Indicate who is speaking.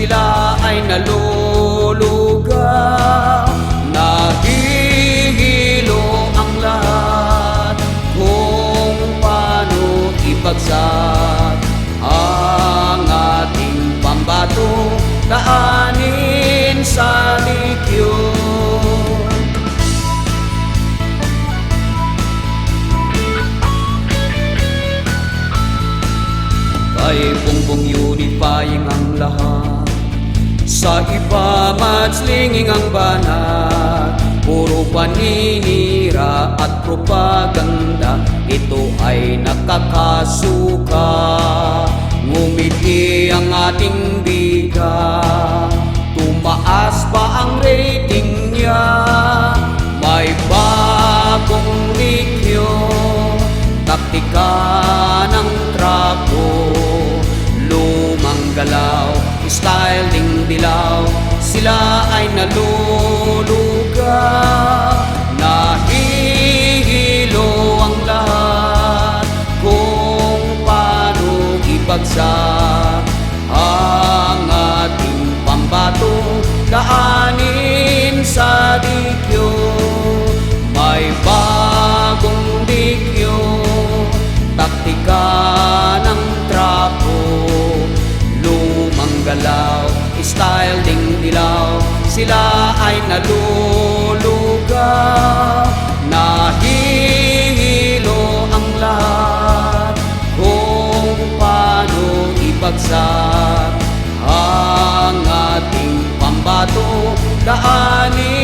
Speaker 1: sila ay nalulugaw. Nahihilo ang lahat kung paano ibagsak ang ating pambato, daanin sa leksyon. Kay bumbong unifying ang lahat, sa iba matslinging ang banat. Puro paninira at propaganda, ito ay nakakasuka. Ngumiti ang ating bida, tumaas pa ang rating niya. May bagong leksyon, taktika ng trapo, lumang galaw, style ding dilaw. Sila ay nalulugaw. Nahihilo ang lahat kung paano ibagsak ang ating pambato, daanin sa leksyon. May bagong leksyon, taktika ng trapo, lumang galaw, style ding dilaw. Sila ay nalulugaw. Nahihilo ang lahat kung paano ibagsak ang ating pambato, daanin